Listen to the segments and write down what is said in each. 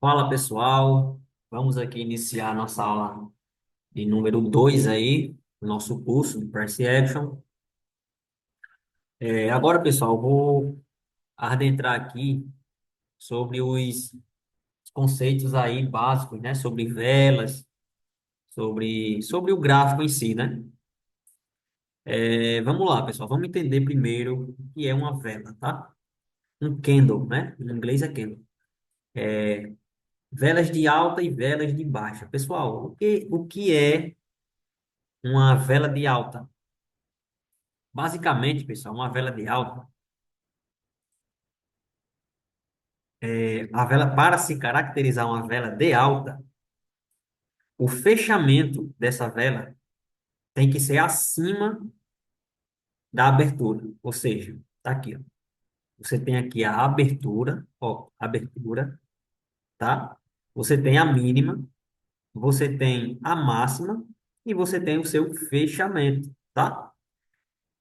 Fala pessoal, vamos aqui iniciar nossa aula de número 2 aí, do nosso curso de Price Action. Agora pessoal, eu vou adentrar aqui sobre os conceitos aí básicos, né? Sobre velas, sobre o gráfico em si, né? Vamos lá pessoal, vamos entender primeiro o que é uma vela, tá? Um candle, né? Em inglês é candle. Velas de alta e velas de baixa. Pessoal, o que é uma vela de alta? Basicamente, pessoal, uma vela de alta, a vela, para se caracterizar uma vela de alta, o fechamento dessa vela tem que ser acima da abertura. Ou seja, tá aqui, ó. Você tem aqui a abertura, ó, abertura, tá? Você tem a mínima, você tem a máxima e você tem o seu fechamento, tá?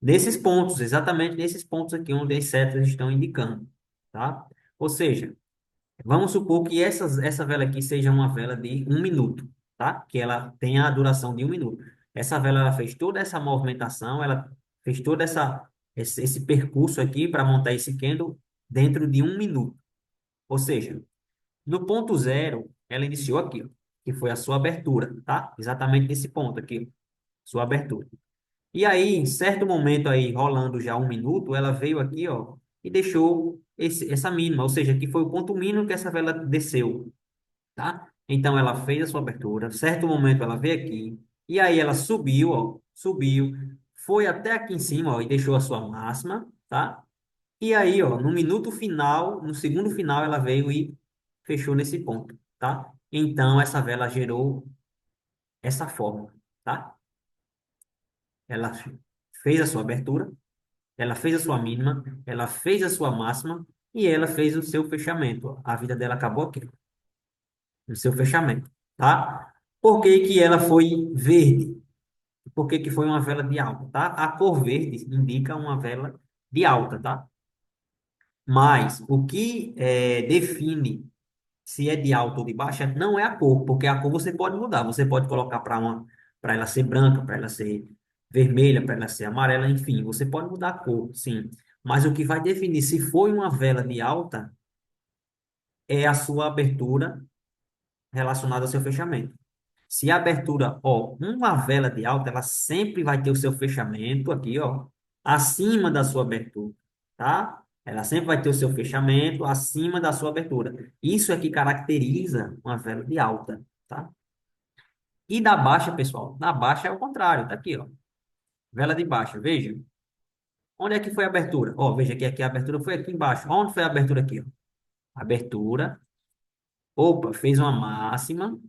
Nesses pontos, exatamente nesses pontos aqui onde as setas estão indicando, tá? Ou seja, vamos supor que essa vela aqui seja uma vela de 1 minuto, tá? Que ela tenha a duração de 1 minuto. Essa vela ela fez toda essa movimentação, ela fez todo esse percurso aqui para montar esse candle dentro de 1 minuto. Ou seja, no ponto zero, ela iniciou aqui, ó, que foi a sua abertura, tá? Exatamente nesse ponto aqui, ó, sua abertura. E aí, em certo momento aí, rolando já 1 minuto, ela veio aqui, ó, e deixou essa mínima, ou seja, que foi o ponto mínimo que essa vela desceu, tá? Então ela fez a sua abertura, certo momento ela veio aqui, e aí ela subiu, ó, subiu, foi até aqui em cima, ó, e deixou a sua máxima, tá? E aí, ó, no minuto final, no segundo final, ela veio e fechou nesse ponto, tá? Então essa vela gerou essa forma, tá? Ela fez a sua abertura, ela fez a sua mínima, ela fez a sua máxima e ela fez o seu fechamento. A vida dela acabou aqui, no seu fechamento, tá? Por que que ela foi verde? Por que que foi uma vela de alta, tá? A cor verde indica uma vela de alta, tá? Mas o que define se é de alta ou de baixa não é a cor, porque a cor você pode mudar. Você pode colocar para ela ser branca, para ela ser vermelha, para ela ser amarela, enfim, você pode mudar a cor, sim. Mas o que vai definir se foi uma vela de alta é a sua abertura relacionada ao seu fechamento. Se a abertura, ó, uma vela de alta, ela sempre vai ter o seu fechamento aqui, ó, acima da sua abertura, tá? Ela sempre vai ter o seu fechamento acima da sua abertura. Isso é que caracteriza uma vela de alta, tá? E da baixa, pessoal, na baixa é o contrário, tá aqui, ó. Vela de baixa, veja. Onde é que foi a abertura? Ó, veja que aqui a abertura foi aqui embaixo. Onde foi a abertura aqui, ó? Abertura. Opa, fez uma máxima,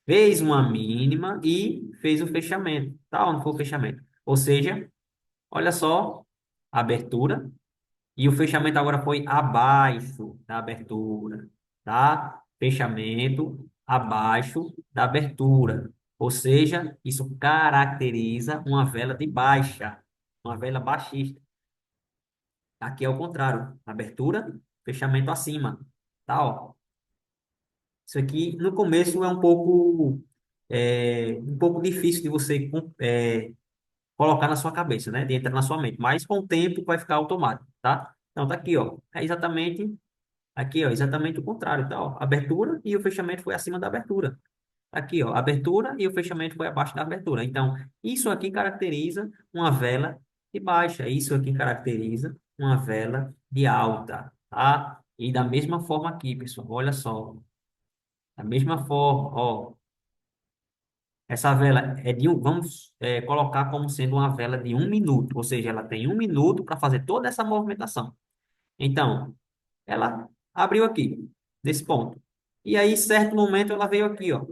fez uma mínima e fez o fechamento. Tá? Onde foi o fechamento? Ou seja, olha só, abertura e o fechamento agora foi abaixo da abertura, tá? Fechamento abaixo da abertura. Ou seja, isso caracteriza uma vela de baixa, uma vela baixista. Aqui é o contrário, abertura, fechamento acima, tá? Ó. Isso aqui no começo é um pouco difícil de você colocar na sua cabeça, né? De entrar na sua mente. Mas com o tempo vai ficar automático, tá? Então tá aqui, ó. É exatamente aqui, ó, exatamente o contrário, tá? Ó. Abertura e o fechamento foi acima da abertura. Aqui, ó, abertura e o fechamento foi abaixo da abertura. Então, isso aqui caracteriza uma vela de baixa. Isso aqui caracteriza uma vela de alta, tá? E da mesma forma aqui, pessoal, olha só. Da mesma forma, ó, essa vela é de um, vamos colocar como sendo uma vela de 1 minuto, ou seja, ela tem 1 minuto para fazer toda essa movimentação. Então, ela abriu aqui, nesse ponto. E aí, em certo momento, ela veio aqui, ó,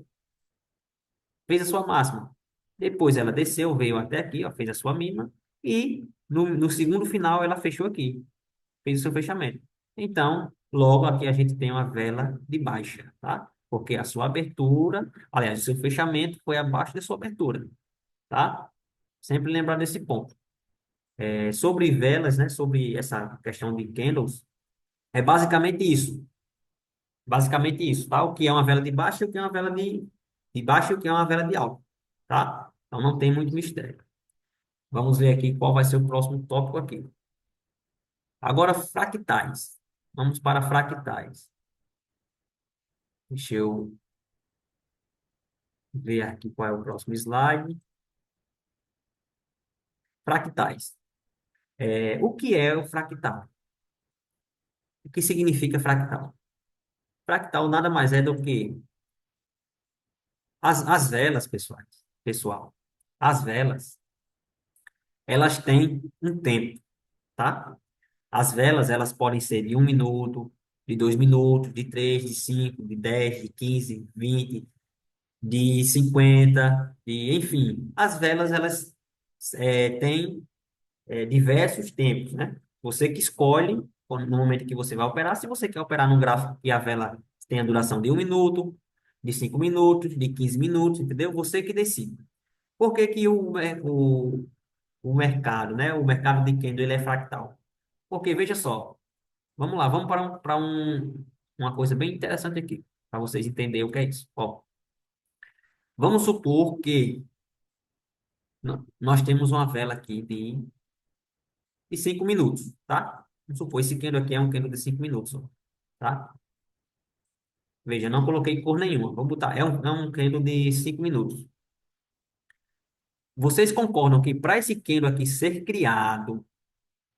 fez a sua máxima. Depois ela desceu, veio até aqui, ó, fez a sua mínima. E no segundo final, ela fechou aqui, fez o seu fechamento. Então, logo aqui a gente tem uma vela de baixa, tá? Porque a sua abertura, aliás, o seu fechamento foi abaixo da sua abertura, tá? Sempre lembrar desse ponto. Sobre velas, né? Sobre essa questão de candles, é basicamente isso. Basicamente isso, tá? O que é uma vela de baixa e o que é uma vela de baixa e o que é uma vela de alta, tá? Então não tem muito mistério. Vamos ver aqui qual vai ser o próximo tópico aqui. Agora, fractais. Vamos para fractais. Deixa eu ver aqui qual é o próximo slide. Fractais. O que é o fractal? O que significa fractal? Fractal nada mais é do que as velas, pessoal. As velas, elas têm um tempo, tá? As velas, elas podem ser de 1 minuto, de 2 minutos, de 3, de 5, de 10, de 15, 20, de 50, enfim. As velas, elas têm diversos tempos, né? Você que escolhe, no momento que você vai operar, se você quer operar num gráfico que a vela tem a duração de 1 minuto, de 5 minutos, de 15 minutos, entendeu? Você que decide. Por que que o mercado, né? O mercado de candle, ele é fractal? Porque, veja só, vamos lá, vamos uma coisa bem interessante aqui, para vocês entenderem o que é isso. Ó, vamos supor que nós temos uma vela aqui de 5 minutos, tá? Vamos supor, esse candle aqui é um candle de 5 minutos, ó, tá? Veja, não coloquei cor nenhuma. Vamos botar, é um candle de 5 minutos. Vocês concordam que para esse candle aqui ser criado,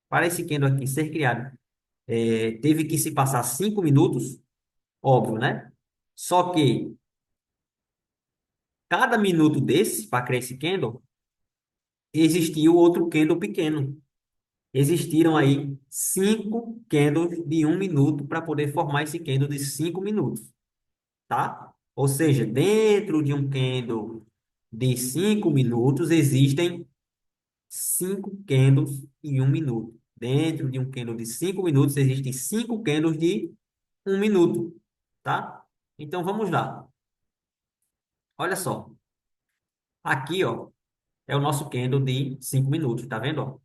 para esse candle aqui ser criado, teve que se passar 5 minutos? Óbvio, né? Só que cada minuto desse, para criar esse candle, existiu outro candle pequeno. Existiram aí 5 candles de 1 minuto para poder formar esse candle de 5 minutos, tá? Ou seja, dentro de um candle de 5 minutos, existem 5 candles em 1 minuto. Dentro de um candle de 5 minutos, existem 5 candles de 1 minuto, tá? Então, vamos lá. Olha só. Aqui, ó, é o nosso candle de 5 minutos, tá vendo, ó?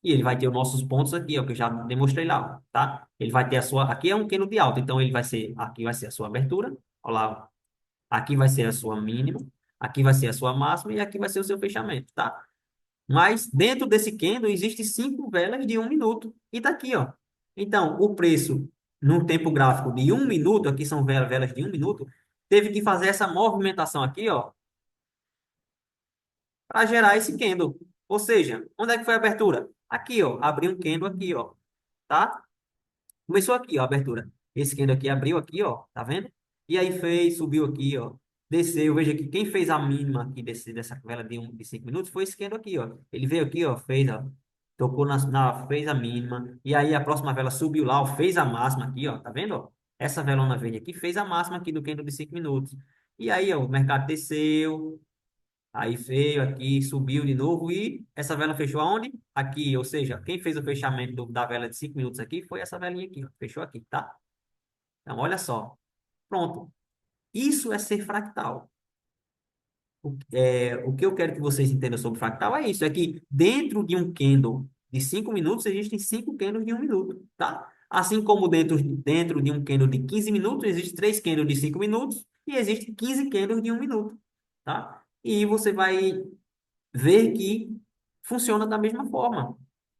E ele vai ter os nossos pontos aqui, ó, que eu já demonstrei lá, tá? Ele vai ter a sua... Aqui é um candle de alta, então ele vai ser... Aqui vai ser a sua abertura, ó lá, ó. Aqui vai ser a sua mínima, aqui vai ser a sua máxima e aqui vai ser o seu fechamento, tá? Mas dentro desse candle existe 5 velas de 1 minuto. E tá aqui, ó. Então, o preço no tempo gráfico de 1 minuto, aqui são velas de 1 minuto, teve que fazer essa movimentação aqui, ó, para gerar esse candle. Ou seja, onde é que foi a abertura? Aqui, ó. Abriu um candle aqui, ó. Tá? Começou aqui, ó, a abertura. Esse candle aqui abriu aqui, ó. Tá vendo? E aí fez, subiu aqui, ó. Desceu. Veja que quem fez a mínima aqui dessa vela de 5 minutos foi esse candle aqui, ó. Ele veio aqui, ó. Fez, ó. Tocou fez a mínima. E aí a próxima vela subiu lá, ó. Fez a máxima aqui, ó. Tá vendo, ó? Essa velona verde aqui fez a máxima aqui do candle de 5 minutos. E aí, ó, o mercado desceu. Aí veio aqui, subiu de novo e essa vela fechou aonde? Aqui, ou seja, quem fez o fechamento da vela de 5 minutos aqui foi essa velinha aqui, ó, fechou aqui, tá? Então, olha só. Pronto. Isso é ser fractal. O que eu quero que vocês entendam sobre fractal é isso, é que dentro de um candle de 5 minutos, existem 5 candles de 1 minuto, tá? Assim como dentro de um candle de 15 minutos, existem 3 candles de 5 minutos e existem 15 candles de 1 minuto, tá? E você vai ver que funciona da mesma forma.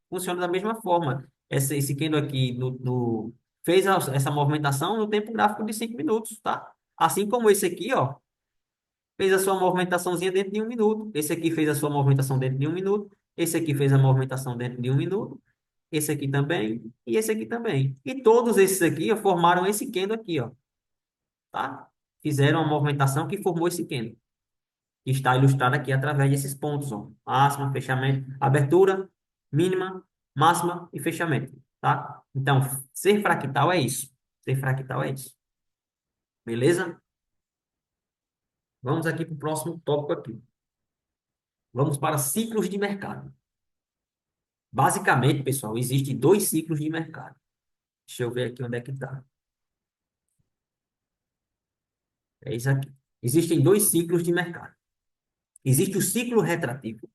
Funciona da mesma forma. Esse candle aqui fez essa movimentação no tempo gráfico de 5 minutos, tá? Assim como esse aqui, ó, fez a sua movimentaçãozinha dentro de 1 minuto. Esse aqui fez a sua movimentação dentro de 1 minuto. Esse aqui fez a movimentação dentro de 1 minuto. Esse aqui também. E esse aqui também. E todos esses aqui ó, formaram esse candle aqui, ó, tá? Fizeram a movimentação que formou esse candle que está ilustrada aqui através desses pontos, ó. Máxima, fechamento, abertura, mínima, máxima e fechamento, tá? Então, ser fractal é isso. Ser fractal é isso. Beleza? Vamos aqui para o próximo tópico aqui. Vamos para ciclos de mercado. Basicamente, pessoal, existem 2 ciclos de mercado. Deixa eu ver aqui onde é que está. É isso aqui. Existem 2 ciclos de mercado. Existe o ciclo retrativo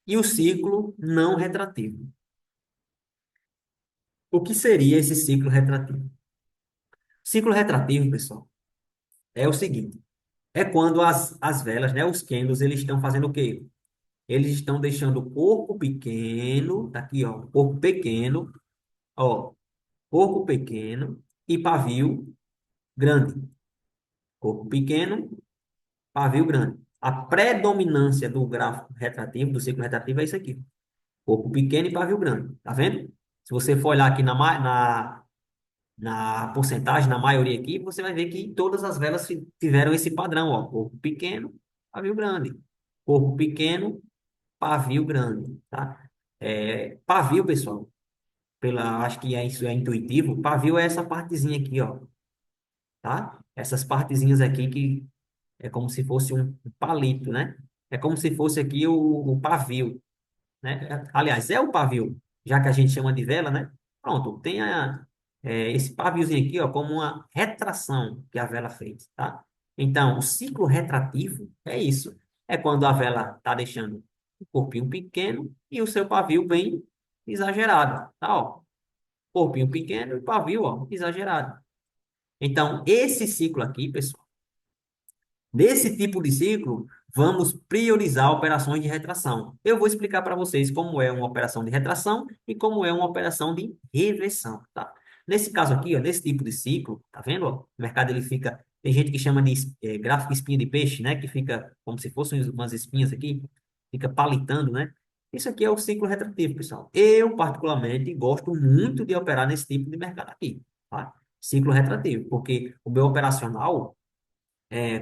e o ciclo não retrativo. O que seria esse ciclo retrativo? Ciclo retrativo, pessoal, é o seguinte. É quando as velas, né, os candles, eles estão fazendo o quê? Eles estão deixando o corpo pequeno, tá aqui, ó, corpo pequeno, ó, corpo pequeno e pavio grande. Corpo pequeno, pavio grande. A predominância do gráfico retrativo, do ciclo retrativo, é isso aqui. Corpo pequeno e pavio grande. Tá vendo? Se você for olhar aqui na porcentagem, na maioria aqui, você vai ver que todas as velas tiveram esse padrão, ó. Corpo pequeno, pavio grande. Corpo pequeno, pavio grande, tá? Pavio, pessoal, acho que isso é intuitivo. Pavio é essa partezinha aqui, ó, tá? Essas partezinhas aqui que é como se fosse um palito, né? É como se fosse aqui o pavio, né? Aliás, é o pavio, já que a gente chama de vela, né? Pronto, tem esse paviozinho aqui, ó, como uma retração que a vela fez, tá? Então, o ciclo retrativo é isso. É quando a vela está deixando o corpinho pequeno e o seu pavio bem exagerado, tá? Ó, corpinho pequeno e pavio, ó, exagerado. Então, esse ciclo aqui, pessoal, nesse tipo de ciclo, vamos priorizar operações de retração. Eu vou explicar para vocês como é uma operação de retração e como é uma operação de reversão, tá? Nesse caso aqui, ó, nesse tipo de ciclo, tá vendo? Ó, o mercado ele fica, tem gente que chama de gráfico espinha de peixe, né? Que fica como se fossem umas espinhas aqui, fica palitando, né? Isso aqui é o ciclo retrativo, pessoal. Eu, particularmente, gosto muito de operar nesse tipo de mercado aqui, tá? Ciclo retrativo, porque o meu operacional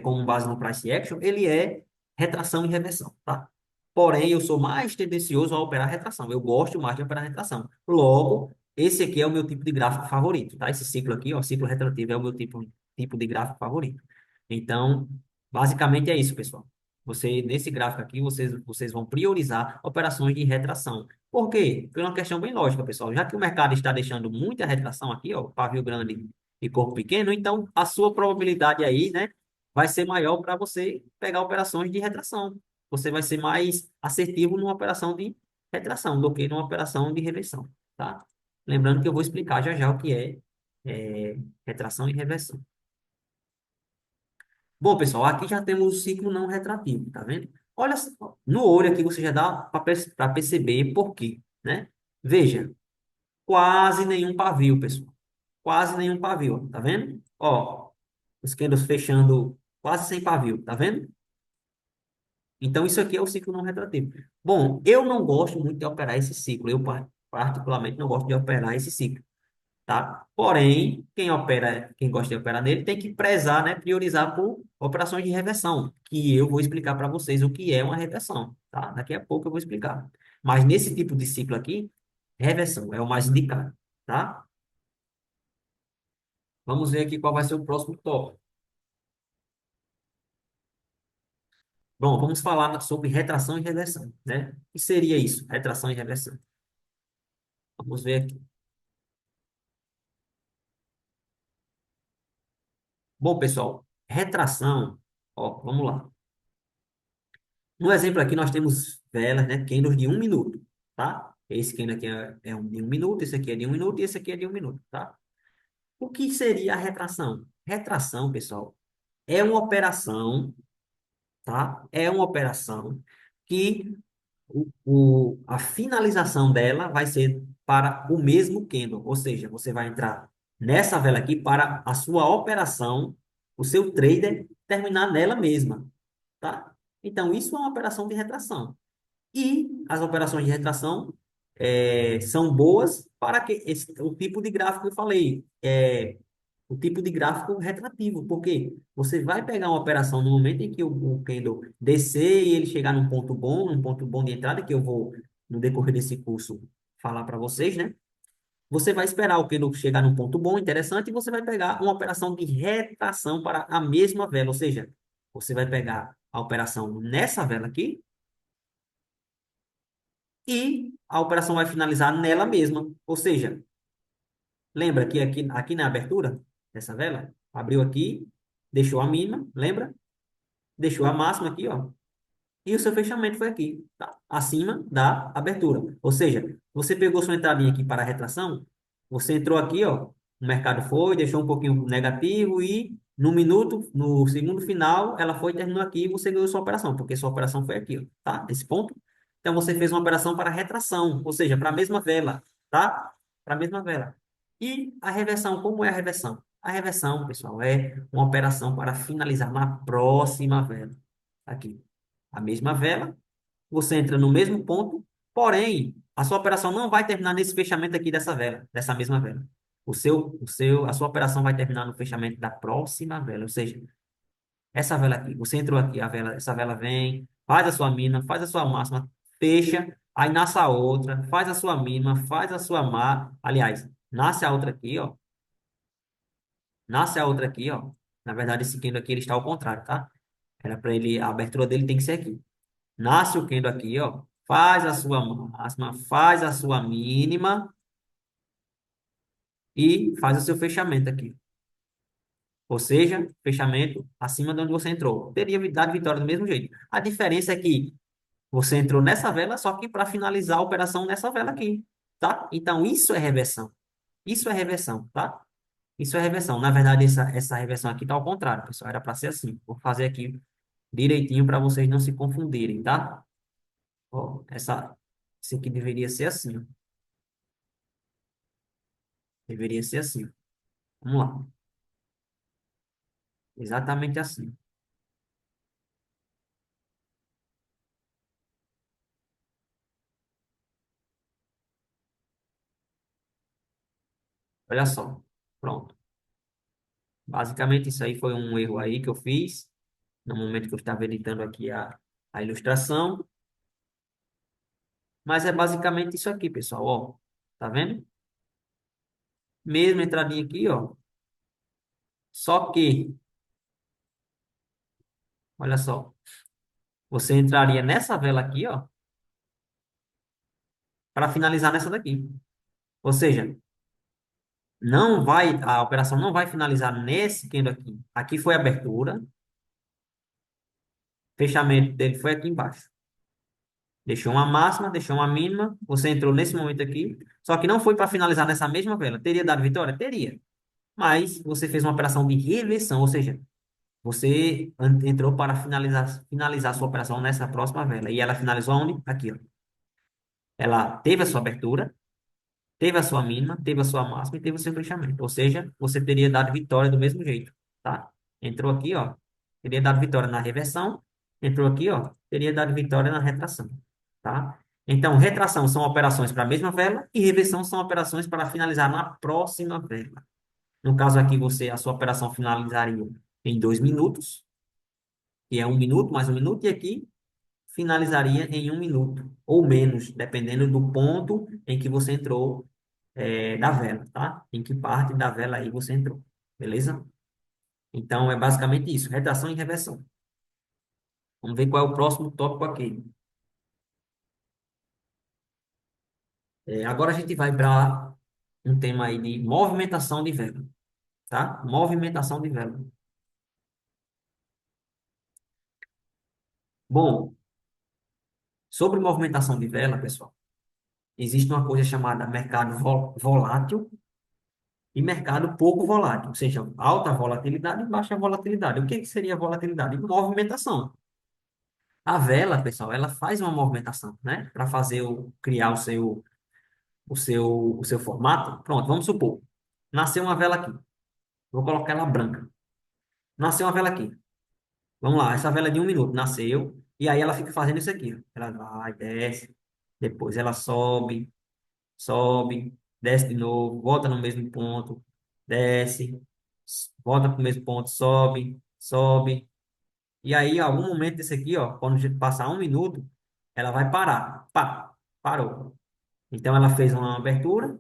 com base no price action, ele é retração e reversão, tá? Porém, eu sou mais tendencioso a operar retração. Eu gosto mais de operar retração. Logo, esse aqui é o meu tipo de gráfico favorito, tá? Esse ciclo aqui, ó, ciclo retrativo é o meu tipo de gráfico favorito. Então, basicamente é isso, pessoal. Nesse gráfico aqui, vocês vão priorizar operações de retração. Por quê? Por uma questão bem lógica, pessoal. Já que o mercado está deixando muita retração aqui, ó, pavio grande e corpo pequeno, então a sua probabilidade aí, né, vai ser maior para você pegar operações de retração. Você vai ser mais assertivo numa operação de retração do que numa operação de reversão, tá? Lembrando que eu vou explicar já já o que é retração e reversão. Bom, pessoal, aqui já temos o ciclo não retrativo, tá vendo? Olha só, no olho aqui você já dá para perceber por quê, né? Veja, quase nenhum pavio, pessoal. Quase nenhum pavio, tá vendo? Ó, os candles fechando quase sem pavio, tá vendo? Então, isso aqui é o ciclo não retrativo. Bom, eu não gosto muito de operar esse ciclo. Eu, particularmente, não gosto de operar esse ciclo, tá? Porém, quem gosta de operar nele tem que prezar, né? Priorizar por operações de reversão, que eu vou explicar para vocês o que é uma reversão, tá? Daqui a pouco eu vou explicar. Mas nesse tipo de ciclo aqui, reversão é o mais indicado, tá? Vamos ver aqui qual vai ser o próximo tópico. Bom, vamos falar sobre retração e reversão, né? O que seria isso? Retração e reversão. Vamos ver aqui. Bom, pessoal, retração, ó, vamos lá. No exemplo aqui nós temos velas, né, candles de 1 minuto, tá? Esse candle aqui é de 1 minuto, esse aqui é de 1 minuto e esse aqui é de 1 minuto, tá? O que seria a retração? Retração, pessoal, é uma operação, tá? É uma operação que a finalização dela vai ser para o mesmo candle, ou seja, você vai entrar nessa vela aqui para a sua operação, o seu trader terminar nela mesma, tá? Então, isso é uma operação de retração. E as operações de retração são boas para o tipo de gráfico que eu falei, o tipo de gráfico retrativo, porque você vai pegar uma operação no momento em que o candle descer e ele chegar num ponto bom de entrada, que eu vou, no decorrer desse curso, falar para vocês, né? Você vai esperar o candle chegar num ponto bom, interessante, e você vai pegar uma operação de retração para a mesma vela, ou seja, você vai pegar a operação nessa vela aqui e a operação vai finalizar nela mesma, ou seja, lembra que aqui na abertura dessa vela, abriu aqui, deixou a mínima, lembra? Deixou a máxima aqui, ó. E o seu fechamento foi aqui, tá? Acima da abertura. Ou seja, você pegou sua entradinha aqui para a retração, você entrou aqui, ó, O mercado foi, deixou um pouquinho negativo e no minuto, no segundo final, ela foi e terminou aqui e você ganhou sua operação, porque sua operação foi aqui, ó, tá? Esse ponto. Então você fez uma operação para retração, ou seja, para a mesma vela, tá? Para a mesma vela. E a reversão, como é a reversão? A reversão, pessoal, é uma operação para finalizar na próxima vela. Aqui. A mesma vela, você entra no mesmo ponto, porém, a sua operação não vai terminar nesse fechamento aqui dessa vela, dessa mesma vela. A sua operação vai terminar no fechamento da próxima vela, ou seja, essa vela aqui, você entrou aqui, a vela, essa vela vem, faz a sua mínima, faz a sua máxima, fecha, aí nasce a outra, faz a sua mínima, faz a sua aliás, nasce a outra aqui, ó, nasce a outra aqui, ó. Na verdade, esse candle aqui ele está ao contrário, tá? Era para ele, a abertura dele tem que ser aqui. Nasce o Kendo aqui, ó. Faz a sua máxima, faz a sua mínima e faz o seu fechamento aqui. Ou seja, fechamento acima de onde você entrou. Teria dado vitória do mesmo jeito. A diferença é que você entrou nessa vela, só que para finalizar a operação nessa vela aqui, tá? Então, isso é reversão. Isso é reversão, tá? Isso é reversão. Na verdade, essa reversão aqui tá ao contrário, pessoal. Era para ser assim. Vou fazer aqui direitinho para vocês não se confundirem, tá? Ó, esse aqui deveria ser assim, ó. Deveria ser assim. Vamos lá. Exatamente assim. Olha só. Pronto. Basicamente, isso aí foi um erro aí que eu fiz no momento que eu estava editando aqui a ilustração. Mas é basicamente isso aqui, pessoal. Ó, tá vendo? Mesma entradinha aqui, ó. Só que, olha só. Você entraria nessa vela aqui, ó, para finalizar nessa daqui. Ou seja, a operação não vai finalizar nesse candle aqui. Aqui foi a abertura, fechamento dele foi aqui embaixo. Deixou uma máxima, deixou uma mínima. Você entrou nesse momento aqui. Só que não foi para finalizar nessa mesma vela. Teria dado vitória? Teria. Mas você fez uma operação de reversão, ou seja, você entrou para finalizar sua operação nessa próxima vela. E ela finalizou onde? Aqui, ó. Ela teve a sua abertura, teve a sua mínima, teve a sua máxima e teve o seu fechamento. Ou seja, você teria dado vitória do mesmo jeito, tá? Entrou aqui, ó, teria dado vitória na reversão. Entrou aqui, ó, teria dado vitória na retração, tá? Então, retração são operações para a mesma vela e reversão são operações para finalizar na próxima vela. No caso aqui, a sua operação finalizaria em 2 minutos, que é 1 minuto mais 1 minuto, e aqui finalizaria em 1 minuto ou menos, dependendo do ponto em que você entrou da vela, tá? Em que parte da vela aí você entrou, beleza? Então, é basicamente isso, retração e reversão. Vamos ver qual é o próximo tópico aqui. Agora a gente vai para um tema aí de movimentação de vela, tá? Movimentação de vela. Bom, sobre movimentação de vela, pessoal, existe uma coisa chamada mercado volátil e mercado pouco volátil, ou seja, alta volatilidade e baixa volatilidade. O que que seria volatilidade? Movimentação. A vela, pessoal, ela faz uma movimentação, né? Para criar o seu formato. Pronto, vamos supor. Nasceu uma vela aqui. Vou colocar ela branca. Nasceu uma vela aqui. Vamos lá, essa vela é de 1 minuto. Nasceu. E aí ela fica fazendo isso aqui, ó. Ela vai, desce. Depois ela sobe, sobe, desce de novo, volta no mesmo ponto, desce, volta para o mesmo ponto, sobe, sobe. E aí, em algum momento desse aqui, ó, quando a gente passar 1 minuto, ela vai parar. Pá, parou. Então, ela fez uma abertura,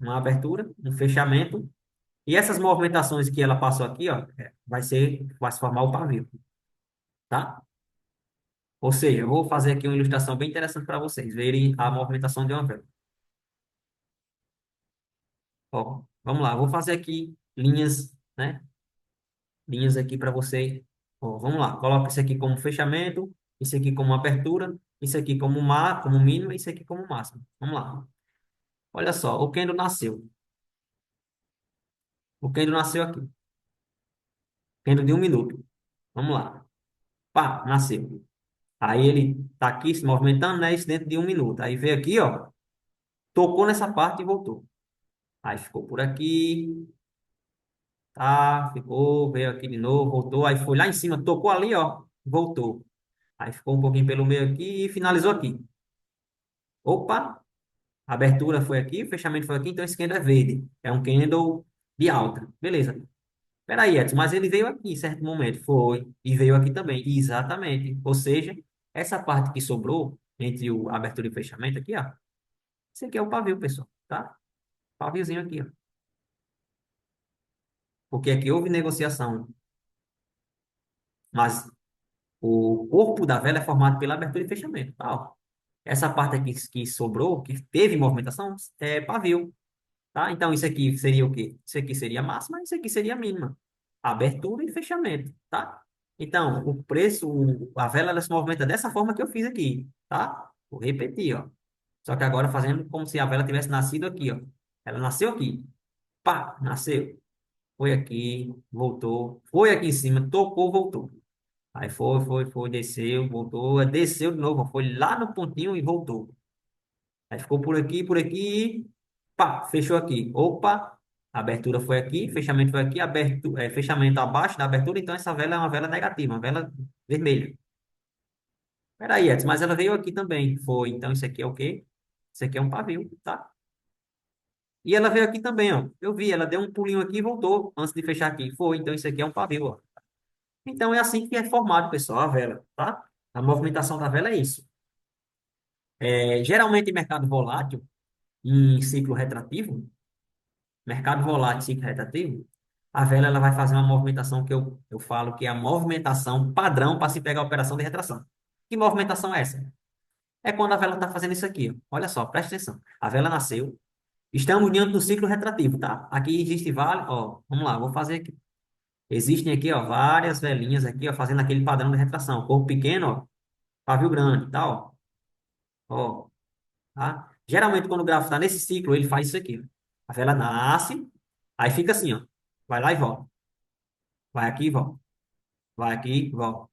um fechamento. E essas movimentações que ela passou aqui, ó, vai se formar o pavio, tá? Ou seja, eu vou fazer aqui uma ilustração bem interessante para vocês verem a movimentação de uma vela. Ó, vamos lá, eu vou fazer aqui linhas, né? Linhas aqui para você. Ó, vamos lá, coloca isso aqui como fechamento, isso aqui como abertura, isso aqui como mínimo e isso aqui como máximo. Vamos lá. Olha só, o candle nasceu. O candle nasceu aqui. Candle de 1 minuto. Vamos lá. Pá, nasceu. Aí ele tá aqui se movimentando, né? Isso dentro de 1 minuto. Aí veio aqui, ó. Tocou nessa parte e voltou. Aí ficou por aqui, tá? Ficou, veio aqui de novo, voltou. Aí foi lá em cima, tocou ali, ó. Voltou. Aí ficou um pouquinho pelo meio aqui e finalizou aqui. Opa! A abertura foi aqui, o fechamento foi aqui, então esse candle é verde. É um candle de alta. Beleza. Peraí, Edson, mas ele veio aqui em certo momento. Foi. E veio aqui também. Exatamente. Ou seja, essa parte que sobrou entre a abertura e o fechamento aqui, ó. Esse aqui é o pavio, pessoal. Tá? Paviozinho aqui, ó. Porque aqui houve negociação. Mas o corpo da vela é formado pela abertura e fechamento. Tá? Ó. Essa parte aqui que sobrou, que teve movimentação, é pavio. Tá? Então, isso aqui seria o quê? Isso aqui seria a máxima, isso aqui seria a mínima. Abertura e fechamento, tá? Então, o preço, a vela, ela se movimenta dessa forma que eu fiz aqui, tá? Vou repetir, ó. Só que agora fazendo como se a vela tivesse nascido aqui, ó. Ela nasceu aqui. Pá, nasceu. Foi aqui, voltou. Foi aqui em cima, tocou, voltou. Aí foi, desceu, voltou. Desceu de novo, foi lá no pontinho e voltou. Aí ficou por aqui, pá, fechou aqui. Opa, a abertura foi aqui, fechamento foi aqui, fechamento abaixo da abertura, então essa vela é uma vela negativa, uma vela vermelha. Peraí, Edson, mas ela veio aqui também. Foi, então isso aqui é o quê? Isso aqui é um pavio, tá? E ela veio aqui também, ó. Eu vi, ela deu um pulinho aqui e voltou antes de fechar aqui. Foi, então isso aqui é um pavio, ó. Então é assim que é formado, pessoal, a vela, tá? A movimentação da vela é isso. Geralmente em mercado volátil, em ciclo retrativo, mercado volátil ciclo rotativo, a vela ela vai fazer uma movimentação que eu falo que é a movimentação padrão para se pegar a operação de retração. Que movimentação é essa? É quando a vela está fazendo isso aqui. Ó. Olha só, presta atenção. A vela nasceu. Estamos diante do ciclo retrativo, tá? Aqui existe vários. Ó, vamos lá, vou fazer aqui. Existem aqui, ó, várias velinhas aqui, ó, fazendo aquele padrão de retração. Corpo pequeno, ó, pavio grande, tá? Ó, tá? Geralmente, quando o gráfico está nesse ciclo, ele faz isso aqui. Ó. A vela nasce, aí fica assim, ó. Vai lá e volta. Vai aqui e volta. Vai aqui e volta.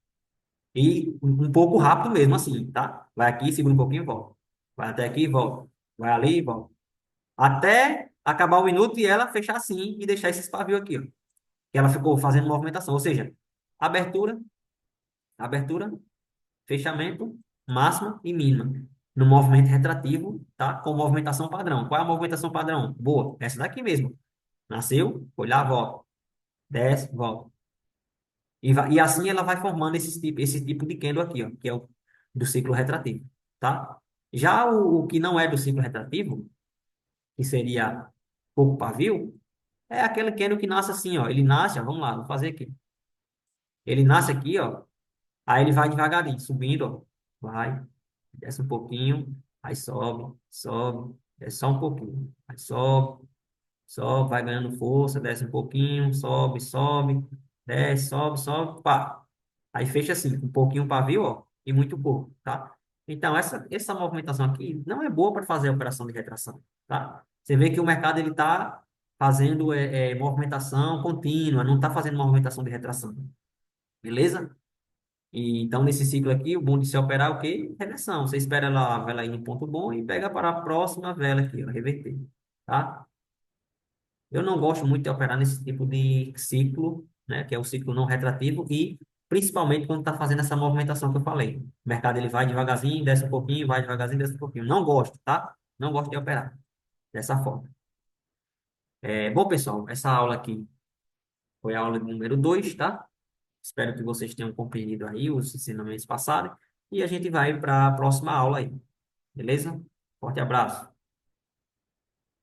E um pouco rápido mesmo assim, tá? Vai aqui, segura um pouquinho e volta. Vai até aqui e volta. Vai ali e volta. Até acabar o minuto e ela fechar assim e deixar esse pavio aqui, ó. Que ela ficou fazendo movimentação. Ou seja, abertura, abertura, fechamento, máxima e mínima. No movimento retrativo, tá? Com movimentação padrão. Qual é a movimentação padrão? Boa. Essa daqui mesmo. Nasceu, foi lá, volta. Desce, volta. E assim ela vai formando esse tipo de candle aqui, ó, que é o do ciclo retrativo, tá? Já o que não é do ciclo retrativo, que seria pouco pavio, é aquele candle que nasce assim, ó. Ele nasce, ó, vamos lá, vou fazer aqui. Ele nasce aqui, ó. Aí ele vai devagarinho, subindo, ó. Vai, desce um pouquinho, aí sobe, sobe, desce só um pouquinho. Aí sobe, sobe, vai ganhando força, desce um pouquinho, sobe, sobe, desce, sobe, sobe, pá. Aí fecha assim, um pouquinho pavio, ó, e muito pouco, tá? Então, essa movimentação aqui não é boa para fazer a operação de retração, tá? Você vê que o mercado ele está fazendo movimentação contínua, não está fazendo movimentação de retração, beleza? E, então, nesse ciclo aqui, o bom de se operar é o quê? Reversão. Você espera ela, a vela ir no ponto bom e pega para a próxima vela aqui, ó, reverter, tá? Eu não gosto muito de operar nesse tipo de ciclo, né, que é o ciclo não retrativo e principalmente quando está fazendo essa movimentação que eu falei. O mercado ele vai devagarzinho, desce um pouquinho, vai devagarzinho, desce um pouquinho. Não gosto, tá? Não gosto de operar dessa forma. Bom, pessoal, essa aula aqui foi a aula número 2, tá? Espero que vocês tenham compreendido aí os ensinamentos passados e a gente vai para a próxima aula aí, beleza? Forte abraço.